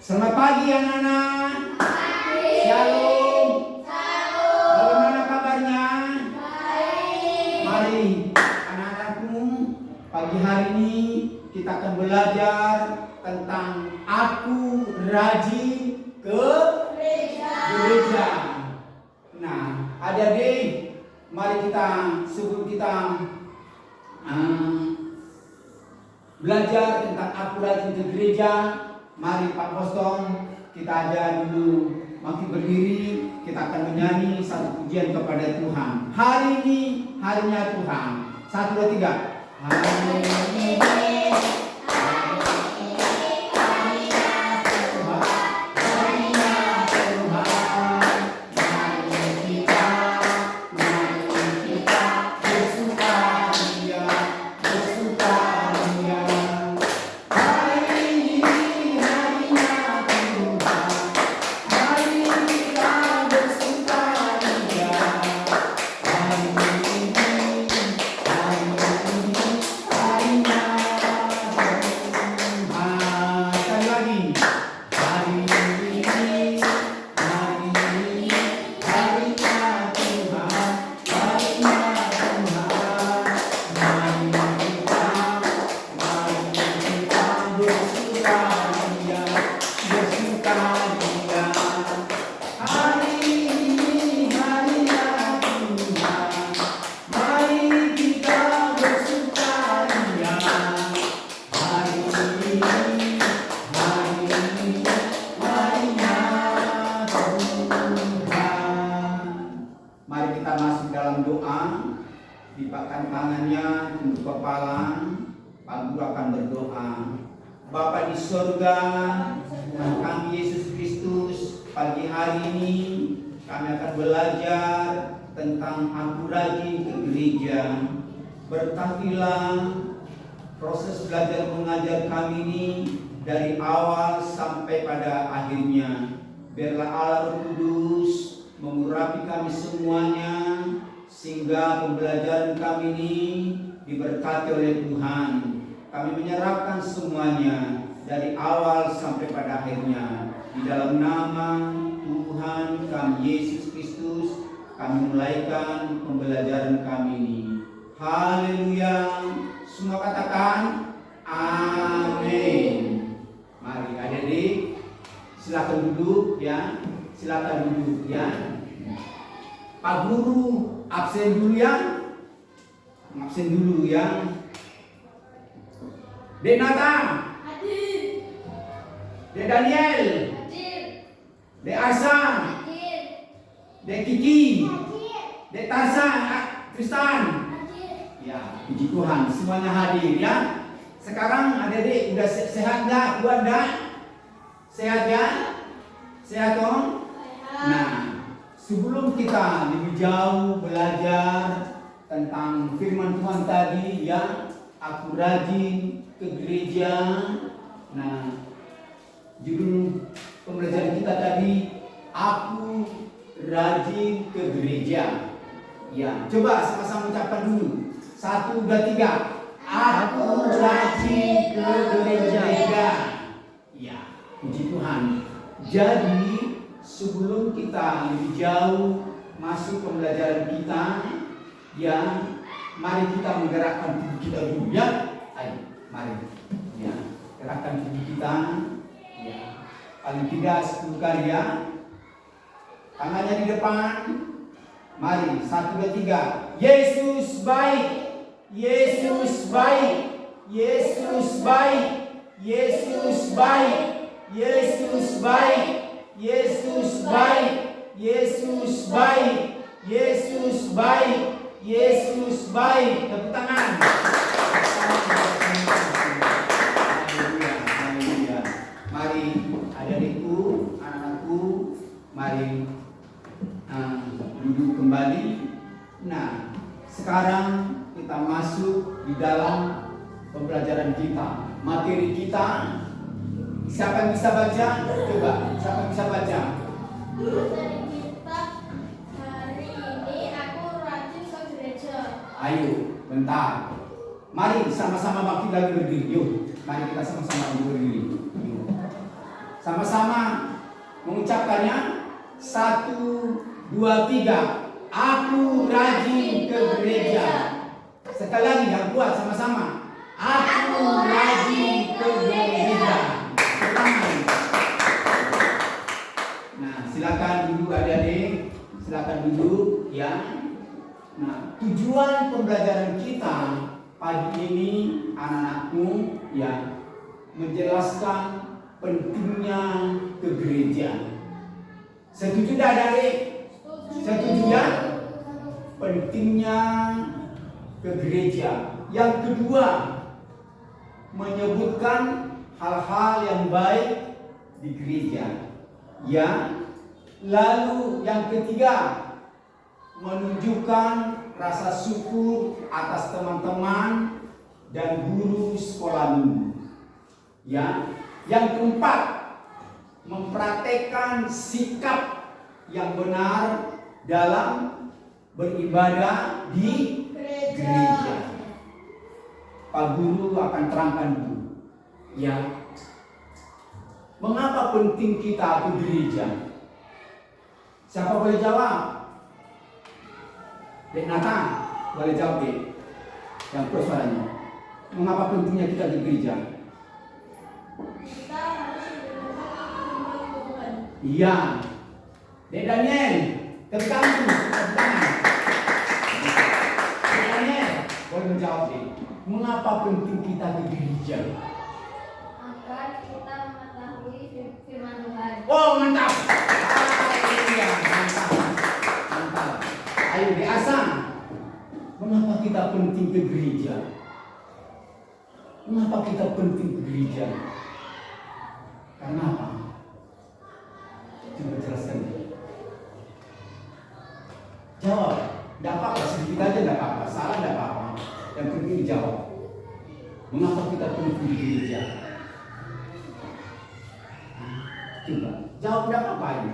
Selamat pagi anak-anak. Shalom. Bagaimana kabarnya? Mari anak-anakku, pagi hari ini kita akan belajar tentang aku rajin ke gereja. Nah, adik-adik, mari kita sebelum kita belajar tentang aku rajin ke gereja, mari Pak Boston kita aja dulu makin berdiri, kita akan menyanyi satu pujian kepada Tuhan. Hari ini harinya Tuhan. 1, 2, 3. Hari ini dipakkan tangannya untuk kepala. Pak Guru akan berdoa. Bapa di surga, Tuhan kami Yesus Kristus, pagi hari ini kami akan belajar tentang aku rajin ke gereja. Berkatilah proses belajar mengajar kami ini dari awal sampai pada akhirnya. Biarlah Allah Roh Kudus mengurapi kami semuanya, sehingga pembelajaran kami ini diberkati oleh Tuhan. Kami menyerahkan semuanya dari awal sampai pada akhirnya. Di dalam nama Tuhan kami Yesus Kristus, kami mulaikan pembelajaran kami ini. Haleluya. Semua katakan amin. Mari adik-adik, silakan duduk ya. Silakan duduk ya. Pak Guru absen dulu ya. Absen dulu ya. Dek Nata. Hadir. Dek Daniel. Hadir. Dek Asa. Hadir. Dek Kiki. Hadir. Dek Tarsa, Tristan. Hadir. Ya, puji Tuhan, semuanya hadir ya. Sekarang adik-adik udah sehat enggak? Kuat enggak? Sehat ya? Sehat dong? Nah, sebelum kita lebih jauh belajar tentang firman Tuhan tadi ya, aku rajin ke gereja. Nah, judul pembelajaran kita tadi, aku rajin ke gereja. Ya, coba sama-sama ucapkan dulu. 1, 2, 3. Aku rajin ke gereja. Ya, puji Tuhan. Jadi sebelum kita lebih jauh masuk pembelajaran kita, ya, mari kita menggerakkan tubuh kita dulu ya. Ayo, mari. Ya, gerakkan tubuh kita. Ya, paling tidak 10 kali ya. Tangannya di depan. Mari, 1, 2, 3. Yesus baik. Yesus baik. Yesus baik. Yesus baik. Yesus baik. Yesus baik. Yesus baik. Yesus baik. Yesus baik. Tepuk tangan. Haleluya, haleluya. Mari adik-adikku, anakku, mari duduk kembali. Nah, sekarang kita masuk di dalam pembelajaran kita. Materi kita, siapa yang bisa baca? Coba, siapa yang bisa baca? Materi kita hari ini aku rajin ke gereja. Ayo, bentar. Mari sama-sama bangkit lagi berdiri. Yuk, mari kita sama-sama berdiri. Yuk. Sama-sama mengucapkannya. 1, 2, 3. Aku rajin ke gereja. Sekali lagi yang kuat sama-sama. Aku rajin ke gereja. Nah, silakan duduk adik-adik. Silakan duduk ya. Nah, tujuan pembelajaran kita pagi ini anak-anakku ya menjelaskan pentingnya ke gereja. Setuju tidak adik? Setuju ya? Pentingnya ke gereja. Yang kedua, menyebutkan hal-hal yang baik di gereja. Ya. Lalu yang ketiga, menunjukkan rasa syukur atas teman-teman dan guru sekolah minggu. Ya. Yang keempat, mempraktekkan sikap yang benar dalam beribadah di gereja. Pak Guru akan terangkan dulu. Ya. Mengapa penting kita ke gereja? Siapa boleh jawab? Dek Nata, boleh jawab Dek. Yang kuat suaranya. Mengapa pentingnya kita ke gereja? Kita harus mendengarkan Tuhan. Iya. Dek Daniel, tepi kamu. Dek Daniel, boleh menjawab Dek. Mengapa penting kita ke gereja? Agar kita mengetahui firman Tuhan. Oh, mantap. Iya, mantap. Mantap. Ayo Dek Asang. Mengapa kita penting ke gereja? Mengapa kita penting ke gereja? Karena apa? Coba jelaskan. Jawab. Tidak apa-apa, sedikit aja tidak apa-apa. Salah tidak apa-apa. Yang penting dijawab. Mengapa kita penting di gereja? Coba. Jawab tidak apa-apa ini.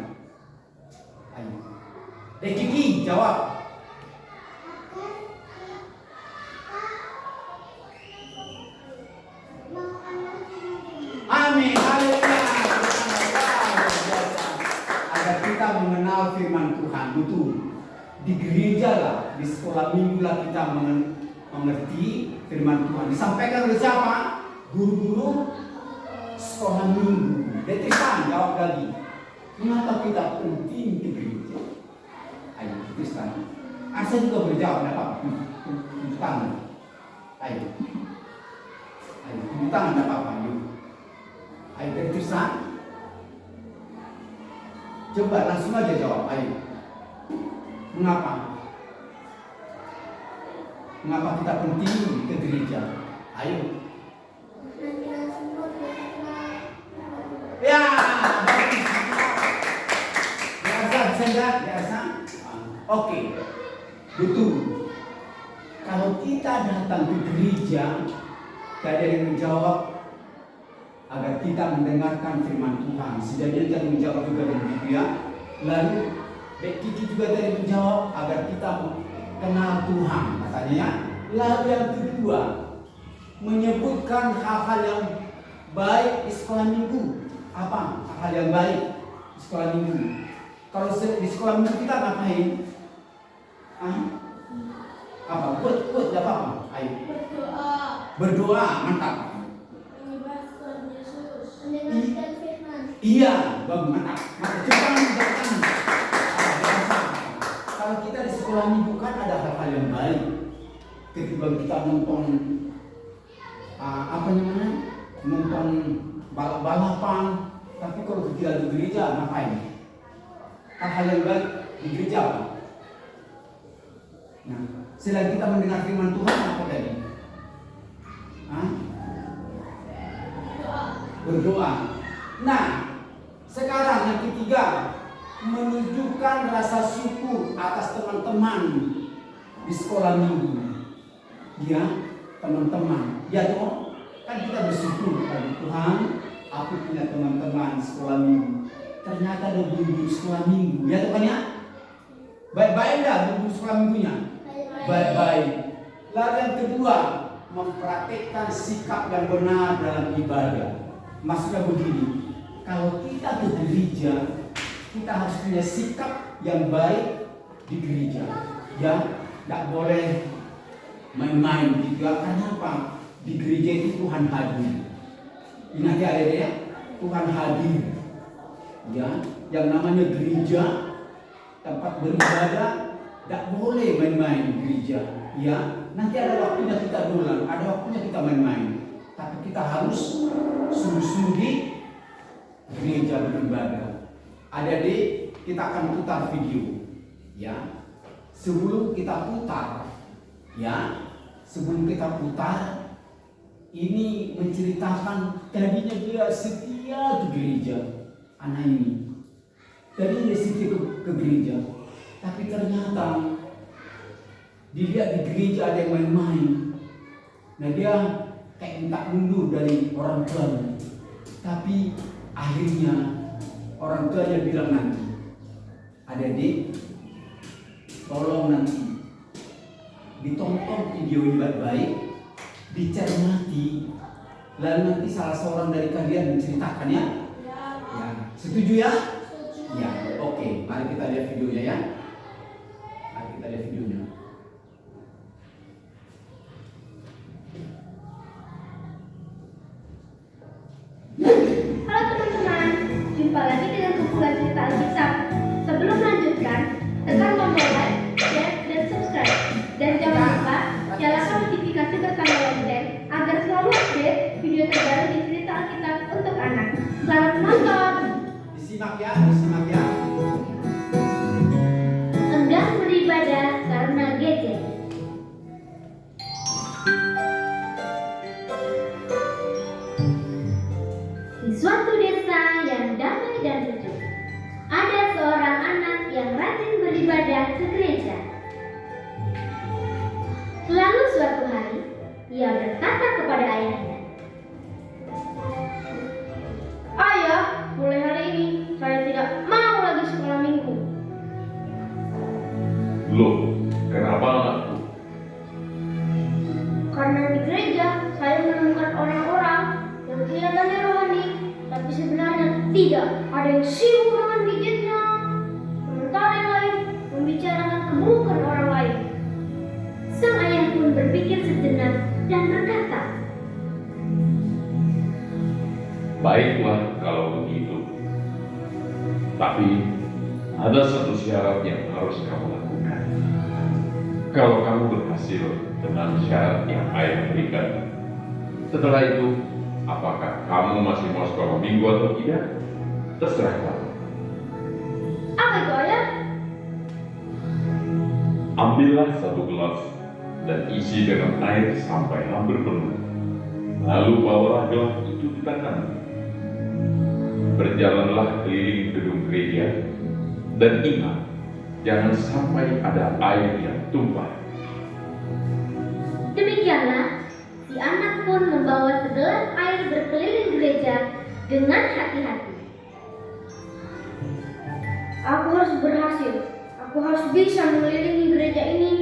Ayo. Kiki, jawab. Amin, haleluya. Agar kita mengenal firman Tuhan, betul. Di gereja lah, di sekolah minggu lah kita mengerti firman Tuhan. Disampaikan oleh siapa? Guru-guru sekolah minggu. Tristan, jawab lagi. Mengapa kita penting ke gereja? Ayo, Tristan. Asa juga boleh jawab, tidak apa-apa. Tunjuk tangan. Ayo. Ayo, tunjuk tangan, tidak apa-apa. Ayo, Tristan. Coba langsung aja jawab. Ayo. Mengapa? Mengapa kita penting ke gereja? Ayo. Ya, biasa, bisa enggak? Biasa. Oke, betul. Kalau kita datang ke gereja, tidak ada yang menjawab agar kita mendengarkan firman Tuhan. Sejadinya tadi menjawab juga dengan begitu ya. Lalu Kiki juga tadi menjawab agar kita kenal Tuhan, katanya ya. Lalu yang kedua, menyebutkan hal-hal yang baik di sekolah minggu. Apa hal yang baik di sekolah minggu? Kalau di sekolah minggu kita ngapain? Apa? Buat apa? Ayo. Berdoa, mantap. Menyembah Yesus. Mendengarkan firman. Iya, bagus, mantap. Coba kalau kita di sekolah minggu kan ada hal-hal yang baik. Ketika kita nonton nonton balap-balapan. Tapi kalau kita di gereja ngapain? Hal-hal yang baik di gereja apa? Nah, selain kita mendengar firman Tuhan, apa tadi? Berdoa. Nah, sekarang yang ketiga, menunjukkan rasa syukur atas teman-teman di sekolah minggu. Ya, teman-teman. Ya toh, kan kita bersyukur kepada Tuhan. Aku punya teman-teman di sekolah minggu. Ternyata ada guru sekolah minggu. Ya toh kan ya? Baik-baik dah guru sekolah minggunya. Baik-baik. Lalu yang kedua, mempraktikkan sikap yang benar dalam ibadah. Maksudnya begini, kalau kita ke gereja, kita harus punya sikap yang baik di gereja. Ya, tidak boleh main-main juga. Kenapa? Di gereja itu Tuhan hadir. Ingat ya adik-adik ya, Tuhan hadir. Ya, yang namanya gereja, tempat beribadah, tidak boleh main-main di gereja. Ya, nanti ada waktunya kita dolan, ada waktunya kita main-main. Tapi kita harus sungguh-sungguh di gereja beribadah. Adik-adik, kita akan putar video. Ya, sebelum kita putar, ini menceritakan tadinya dia setia ke gereja, anak ini. Tadinya dia setia ke gereja, tapi ternyata dilihat di gereja ada yang main-main. Nah dia kayak minta mundur dari orang tuanya. Tapi akhirnya orang tuanya bilang nanti, adik-adik, tolong nanti ditonton video ini baik-baik, dicermati, lalu nanti salah seorang dari kalian menceritakan ya. Ya, setuju ya? Ya, oke. Mari kita lihat videonya ya. Mari kita lihat videonya. Halo teman-teman, jumpa lagi dengan kumpulan cerita Alkitab. Sebelum melanjutkan, tekan tombol like, share, dan subscribe. Dan jangan lupa nyalakan notifikasi bertanda lonceng agar selalu update video terbaru di cerita Alkitab untuk anak. Selamat menonton. Disimak ya. Enggan beribadah karena gadget. Di suatu desa yang damai dan sejuk, ada seorang anak yang rajin beribadah ke gereja. Lalu suatu hari, ia berkata kepada ayahnya, "Ayah, mulai hari ini saya tidak mau lagi sekolah minggu." Loh, kenapa anakku? Karena di gereja saya menemukan orang-orang yang kelihatannya rohani, tapi sebenarnya tidak. Ada yang sibuk dengan gadgetnya, sementara yang lain membicarakan keburukan orang lain. Sang ayah pun berpikir sejenak dan berkata, Baiklah kalau begitu. Tapi ada satu syarat yang harus kamu lakukan. Kalau kamu berhasil dengan syarat yang ayah berikan, setelah itu, apakah kamu masih mau sekolah minggu atau tidak? Terserah kamu. "Apa itu ayah?" Ambillah satu gelas dan isi dengan air sampai hampir penuh. Lalu bawalah gelas itu di tanganmu. Berjalanlah keliling gedung gereja dan ingat, jangan sampai ada air yang tumpah. Demikianlah, si anak pun membawa segelas air berkeliling gereja dengan hati-hati. "Aku harus berhasil. Aku harus bisa mengelilingi gereja ini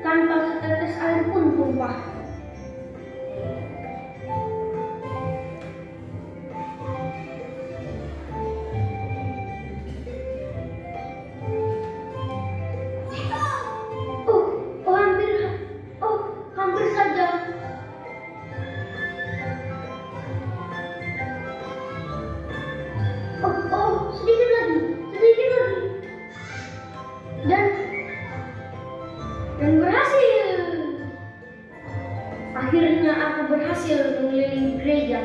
tanpa setetes air pun tumpah." Hampir saja. Sedikit lagi. Dan berhasil. Akhirnya aku berhasil mengelilingi gereja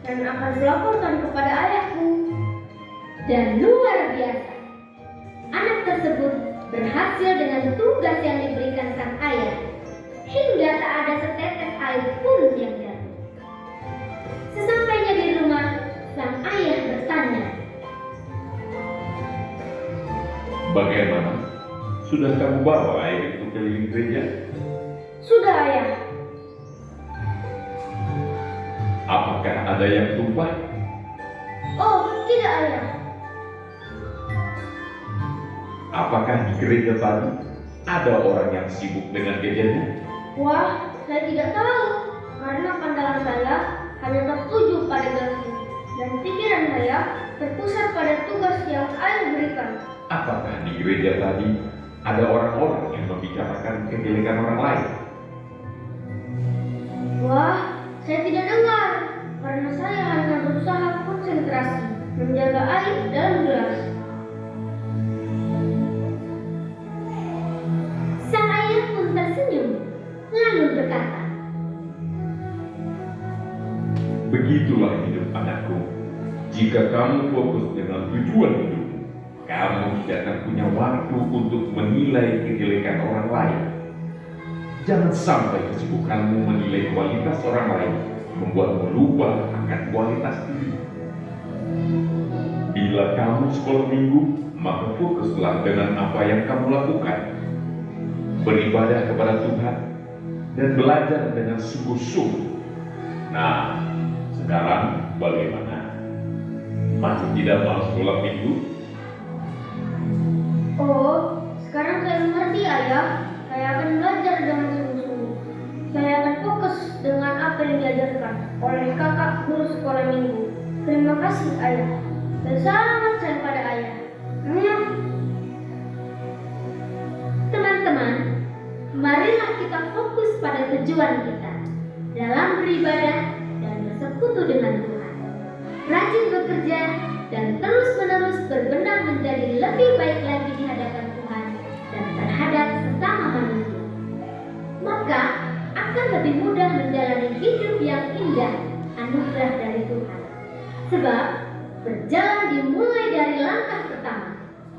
dan akan melaporkan kepada ayahku. Dan luar biasa, anak tersebut berhasil dengan tugas yang diberikan sang ayah, hingga tak ada setetes air pun yang jatuh. Sesampainya di rumah, sang ayah bertanya, Bagaimana? Sudah kamu bawa air itu keliling gereja? "Sudah ayah." Apakah ada yang tumpah? "Oh, tidak ayah." Apakah di gereja tadi ada orang yang sibuk dengan gadgetnya? "Wah, saya tidak tahu, karena pandangan saya hanya tertuju pada gelas ini, dan pikiran saya terpusat pada tugas yang ayah berikan. Apakah di gereja tadi ada orang-orang yang membicarakan kejelekan orang lain? Wah, saya tidak dengar, karena saya hanya berusaha konsentrasi menjaga air dalam gelas. Sang ayah pun tersenyum, lalu berkata, Begitulah hidup anakku. Jika kamu fokus dengan tujuan hidup, kamu tidak akan punya waktu untuk menilai kejelekan orang lain. Jangan sampai kesibukanmu menilai kualitas orang lain membuatmu lupa akan kualitas diri. Bila kamu sekolah minggu, maka fokuslah dengan apa yang kamu lakukan. Beribadah kepada Tuhan dan belajar dengan sungguh-sungguh. Nah, sekarang bagaimana? Masih tidak mau sekolah minggu? "Oh, sekarang saya mengerti, ayah. Saya akan belajar dengan sungguh-sungguh. Saya akan fokus dengan apa yang diajarkan oleh kakak guru sekolah minggu. Terima kasih, ayah. Dan selamat saya pada ayah." Teman-teman, marilah kita fokus pada tujuan kita dalam beribadah dan bersekutu dengan Tuhan. Rajin bekerja dan terus-menerus berbenah menjadi lebih baik lagi di hadapan Tuhan dan terhadap sesama manusia. Maka akan lebih mudah menjalani hidup yang indah, anugerah dari Tuhan. Sebab berjalan dimulai dari langkah pertama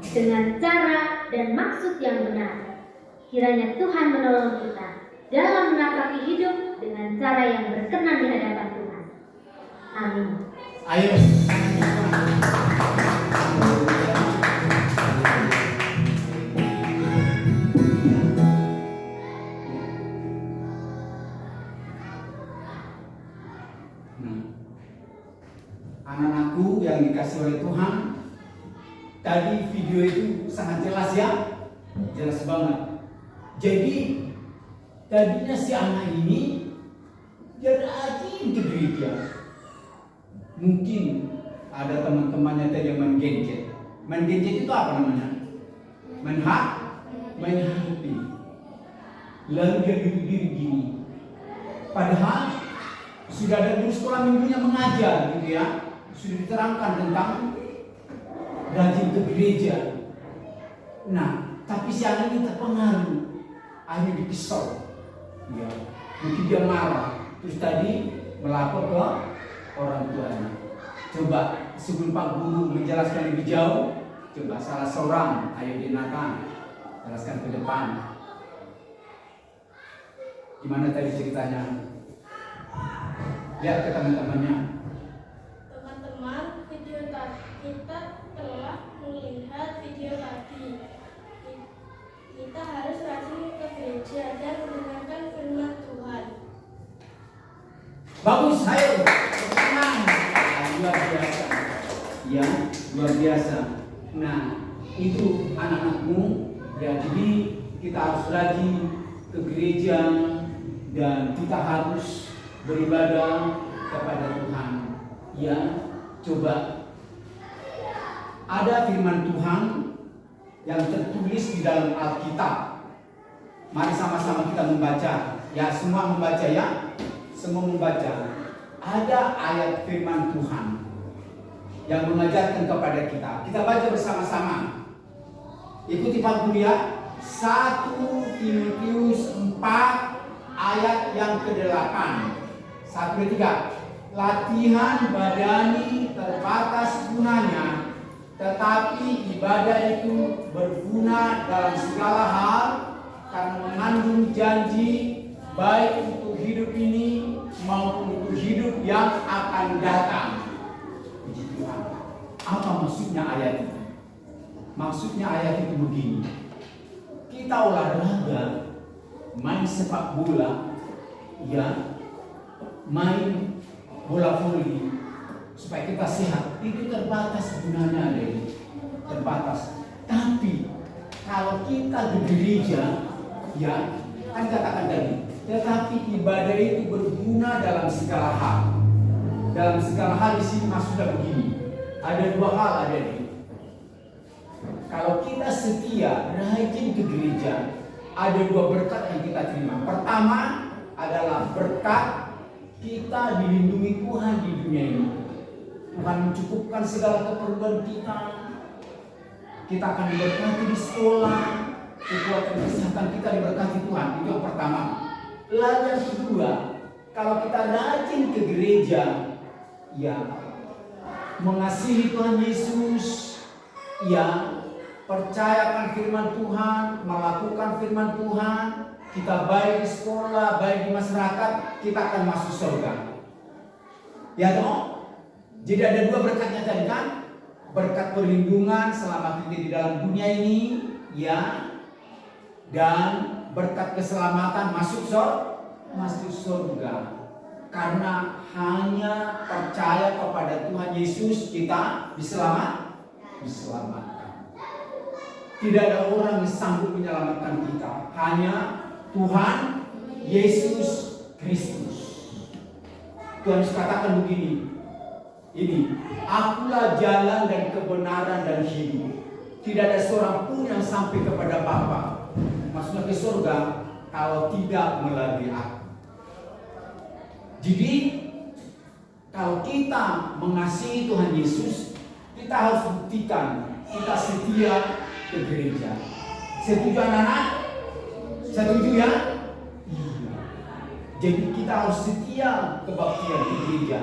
dengan cara dan maksud yang benar. Kiranya Tuhan menolong kita dalam menapaki hidup dengan cara yang berkenan di hadapan Tuhan. Amin. Ayo. Anak-anakku yang dikasih oleh Tuhan, tadi video itu sangat jelas ya, jelas banget. Jadi tadinya si anak ini dia rajin ke gereja. Mungkin ada teman-temannya tadi yang main gadget. Main gadget itu apa namanya? Main HP. Lalu dia diri gini. Padahal sudah ada guru sekolah minggunya mengajar gitu ya. Sudah diterangkan tentang rajin ke gereja. Nah, tapi si anak ini terpengaruh. Akhirnya dipisau. Ya, mungkin dia marah. Terus tadi melapor ke orang tuanya. Coba sebelum Pak Guru menjelaskan lebih jauh, coba salah seorang, ayo Dinata, jelaskan ke depan. Gimana tadi ceritanya? Lihat ke teman-temannya. Teman-teman, kita telah melihat video tadi. Kita harus rajin ke gereja dan mendengarkan firman Tuhan. Bagus, ayo. Tenang. Luar biasa. Ya, luar biasa. Nah, itu anak-anakmu. Ya, jadi kita harus rajin ke gereja dan kita harus beribadah kepada Tuhan. Ya, coba ada firman Tuhan yang tertulis di dalam Alkitab. Mari sama-sama kita membaca. Ya, semua membaca ya. Semua membaca. Ada ayat firman Tuhan yang mengajarkan kepada kita. Kita baca bersama-sama. Ikuti Pak Guru ya. 1 Timotius 4 ayat yang ke-8. 1, 3. Latihan badani terbatas gunanya, tetapi ibadah itu berguna dalam segala hal karena mengandung janji baik untuk hidup ini maupun untuk hidup yang akan datang. Puji Tuhan. Apa maksudnya ayat itu? Maksudnya ayat itu begini. Kita olahraga, main sepak bola, ya, main bola voli supaya kita sehat. Itu terbatas gunanya, deh. Terbatas. Tapi kalau kita di gereja, ya, kan katakan tadi, tetapi ibadah itu berguna dalam segala hal. Dalam segala hal di sini maksudnya begini. ada dua hal ada nih. Kalau kita setia, rajin ke gereja, ada dua berkat yang kita terima. Pertama adalah berkat kita dilindungi Tuhan di dunia ini. Tuhan mencukupkan segala keperluan kita. Kita akan diberkati di sekolah, kekuatan kesehatan kita diberkati Tuhan. Itu yang pertama. Lalu yang kedua, kalau kita rajin ke gereja, ya mengasihi Tuhan Yesus, ya percayakan firman Tuhan, melakukan firman Tuhan, kita baik di sekolah, baik di masyarakat, kita akan masuk surga. Ya toh? Jadi ada dua berkatnya tadi kan? Berkat perlindungan selama kita di dalam dunia ini, ya, dan berkat keselamatan masuk surga. Karena hanya percaya kepada Tuhan Yesus kita diselamatkan. Tidak ada orang yang sanggup menyelamatkan kita, hanya Tuhan Yesus Kristus. Tuhan Yesus katakan begini, ini, akulah jalan dan kebenaran dan hidup. Tidak ada seorang pun yang sampai kepada Bapa, maksudnya ke surga, kalau tidak melalui aku. Jadi, kalau kita mengasihi Tuhan Yesus, kita harus buktikan kita setia ke gereja. Setuju anak-anak? Setuju ya? Iya. Jadi kita harus setia kebaktian di gereja.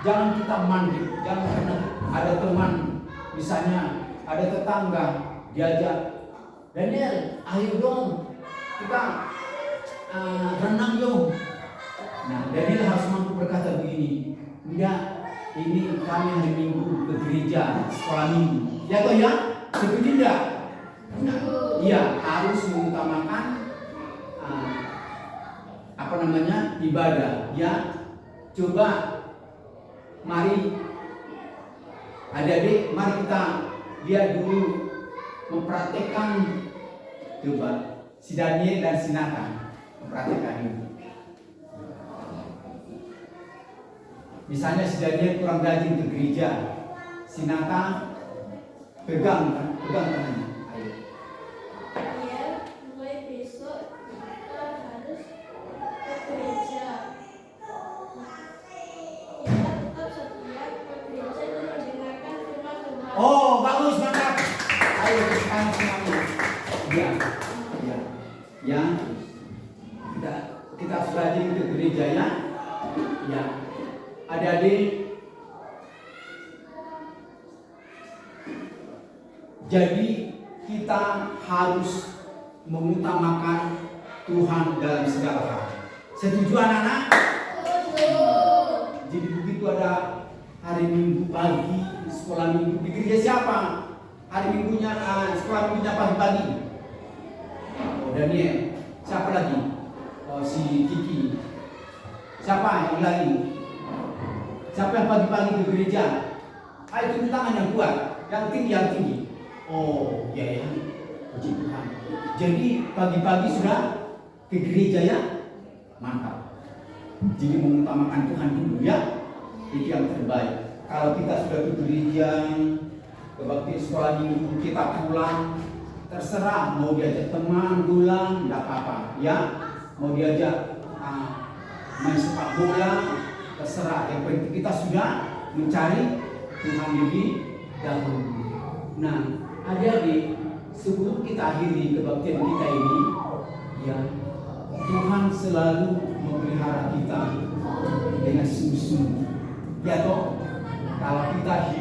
Jangan kita mandek, jangan karena ada teman, misalnya ada tetangga diajak, Daniel, ayo dong kita renang dong. Nah, Daniel harus mampu berkata begini, enggak, ini kami hari Minggu ke gereja, sekolah minggu. Ya toh ya? Setuju enggak? Nah, iya, harus mengutamakan ibadah. Ya, coba mari adik-adik, mari kita lihat dulu, mempraktekkan, coba si Daniel dan si Nathan mempraktekkan ini. Misalnya si Daniel kurang rajin ke gereja, si Nathan pegang tangannya. Ayo. Ya, mulai besok kita harus ke gereja. Kita tetap setia ke gereja dan mendengarkan firman Tuhan. Oh, bagus, mantap. Ayo sekarang semuanya. Ya. Kita harus rajin ke gereja ya. Ya. Adik-adik, jadi kita harus mengutamakan Tuhan dalam segala hal. Setuju anak-anak? Jadi begitu ada hari Minggu pagi, sekolah Minggu, di gereja siapa? Hari Minggunya, sekolah Minggunya pagi-pagi. Oh, Daniel. Siapa lagi? Oh, si Kiki. Siapa yang lagi? Siapa yang pagi-pagi ke gereja? Ayo tunjuk tangan yang kuat, yang tinggi. Oh, ya. Puji Tuhan. Jadi pagi-pagi sudah ke gereja ya? Mantap. Jadi mengutamakan Tuhan dulu ya. Itu yang terbaik. Kalau kita sudah ke gereja, ke bakti sekolah minggu, kita pulang, terserah mau diajak teman pulang, tidak apa-apa ya. Mau diajak main sepak bola, terserah. Yang penting kita sudah mencari Tuhan lebih dahulu. Nah, adik-adik, sebelum kita akhiri kebaktian kita ini, ya, Tuhan selalu memelihara kita dengan sungguh-sungguh. Ya toh, kalau kita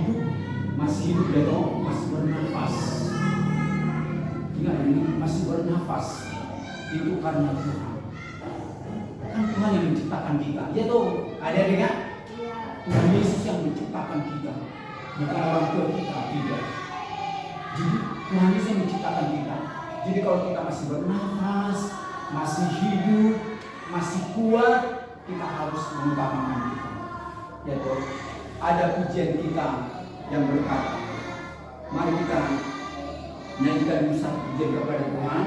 masih hidup ya toh, masih bernafas. Ingat ini, masih bernafas itu karena Tuhan. Kan Tuhan yang menciptakan kita. Ya toh, adik-adik kan? Tuhan Yesus yang menciptakan kita, bukan orang tua kita, tidak. Jadi Tuhan Yesus yang menciptakan kita. Jadi kalau kita masih bernafas, masih hidup, masih kuat, kita harus mengutamakan kita. Ya toh, ada pujian kita yang berkata, mari kita nyanyikan dulu satu pujian kepada Tuhan.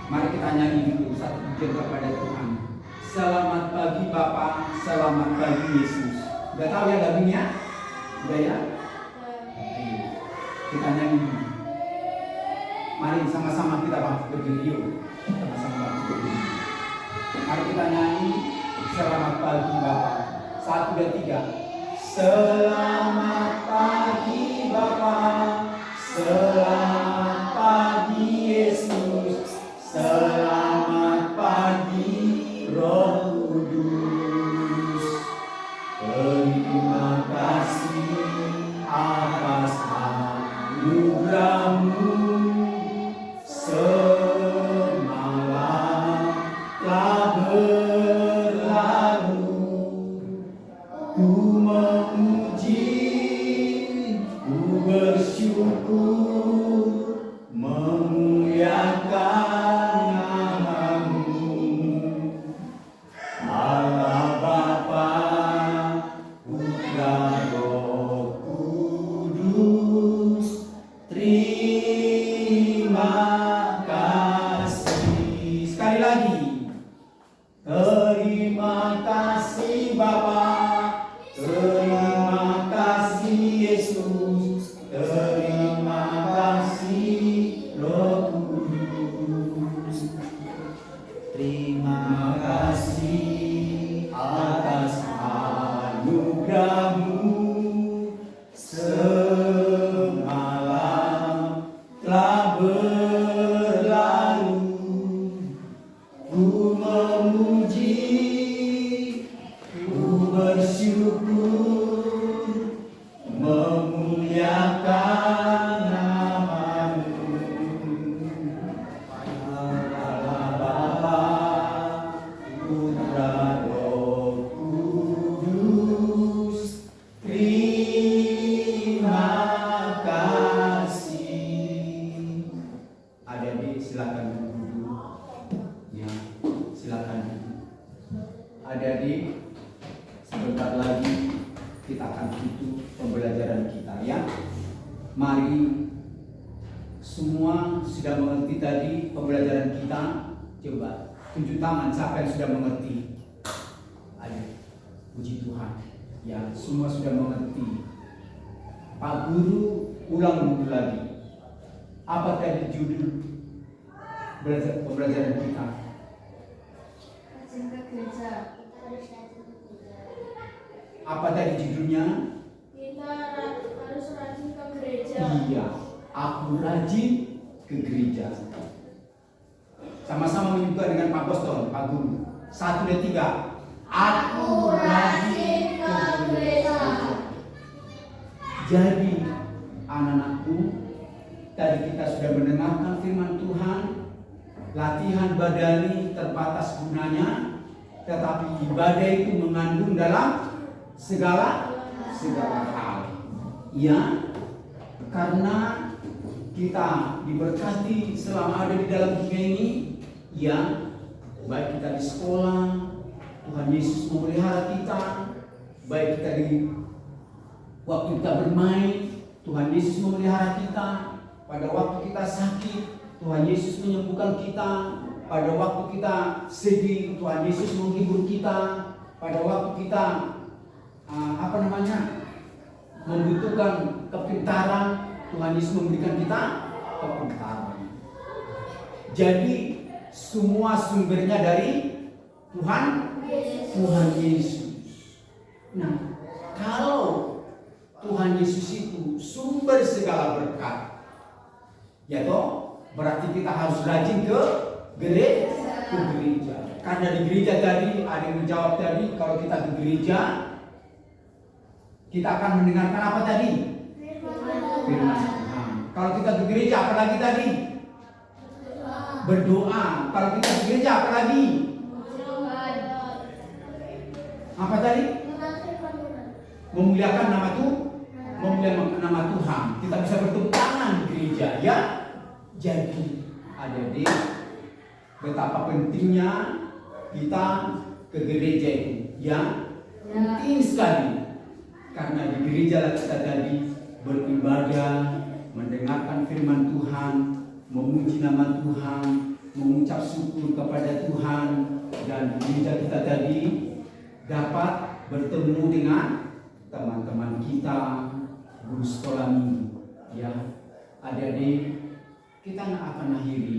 Mari kita nyanyi dulu satu pujian kepada Tuhan. Selamat pagi Bapa, selamat pagi Yesus. Udah tahu ya lagunya? Udah ya? Ayo, kita nyanyi. Mari sama-sama kita bangkit berdiri yuk. Sama-sama bangkit berdiri. Mari kita nyanyi selamat pagi Bapa. 1, 2, 3. Selamat pagi Bapa, selamat pagi Yesus, selamat pagi Roh Kudus. Terima kasih atas anugerah-Mu. Semalam telah berlalu, ku memuji, ku bersyukur, memuliakan nama-Mu. Allah Bapa, Putra, Roh Kudus, terima kasih. Sekali lagi, terima kasih Bapa, terima kasih Yesus, terima kasih Roh Kudus. Terima kasih atas anugerah-Mu. Semalam telah berlalu, ku memuji, ku bersyukur, memuliakan nama-Mu. Allah Bapa, Putra, Roh Kudus, terima kasih. Adik-adik silakan duduk. Ya, silakan. Adik-adik, sebentar lagi kita akan tutup pembelajaran kita ya. Mari semua sudah mengerti tadi pembelajaran kita. Coba tunjuk tangan siapa yang sudah mengerti. Ayo, puji Tuhan. Ya, semua sudah mengerti. Pak Guru ulang dulu lagi. Apa tadi judul pembelajaran kita? Rajin ke gereja. Apa tadi judulnya? Kita harus rajin ke gereja. Iya, aku rajin ke gereja. Sama-sama menyebutkan dengan Pak Boston, Pak Guru. 1, 2, 3. Aku rajin ke gereja. Jadi, anak-anakku, tadi kita sudah mendengarkan firman Tuhan. Latihan badani terbatas gunanya, tetapi ibadah itu mengandung dalam segala hal. Ya, karena kita diberkati selama ada di dalam dunia ini, ya, baik kita di sekolah, Tuhan Yesus memelihara kita, baik kita di waktu kita bermain, Tuhan Yesus memelihara kita, pada waktu kita sakit, Tuhan Yesus menyembuhkan kita, pada waktu kita sedih, Tuhan Yesus menghibur kita, pada waktu kita membutuhkan kepintaran, Tuhan Yesus memberikan kita kepintaran. Jadi semua sumbernya dari Tuhan Yesus. Nah, kalau Tuhan Yesus itu sumber segala berkat, ya toh, berarti kita harus rajin ke gereja. Karena di gereja tadi ada yang menjawab tadi, kalau kita ke gereja kita akan mendengarkan apa tadi? Firman Tuhan. Kalau kita ke gereja apa lagi tadi? Berdoa. Kalau kita ke gereja apa lagi? Apa tadi? Memuliakan nama Tuhan. Memuliakan nama Tuhan. Kita bisa bertepuk tangan di gereja, ya. Jadi, adik-adik, betapa pentingnya kita ke gereja itu, ya. Penting sekali. Karena di gereja kita tadi beribadah, mendengarkan firman Tuhan, memuji nama Tuhan, mengucap syukur kepada Tuhan, Dan gereja kita tadi dapat bertemu dengan teman-teman kita, guru sekolah minggu. Ya, adik-adik, kita akan akhiri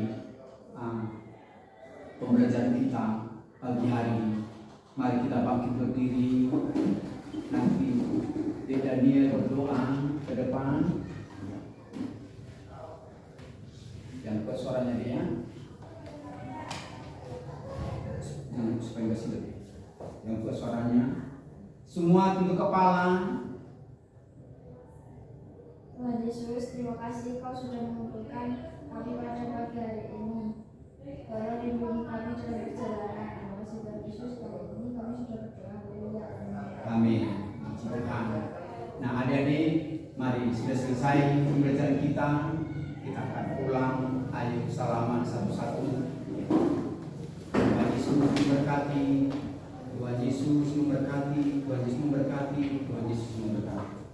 pembelajaran kita pagi hari ini. Mari kita bangkit berdiri. Nanti Dek Daniel berdoa ke depan. Jangan kuat suaranya dia. Jangan supaya nggak silap. Yang kuat suaranya. Semua tunduk kepala. Tuhan Yesus, terima kasih Kau sudah mengumpulkan kami pada pagi hari ini. Tolong lindungi kami dalam perjalanan. Terima kasih Tuhan Yesus, kali ini kami sudah berdoa. Haleluya. Amin. Puji Tuhan. Nah, adik-adik, mari sudah selesai pembelajaran kita. Kita akan pulang. Ayo salaman satu-satu. Tuhan Yesus memberkati. Tuhan Yesus memberkati. Tuhan Yesus memberkati. Tuhan Yesus memberkati.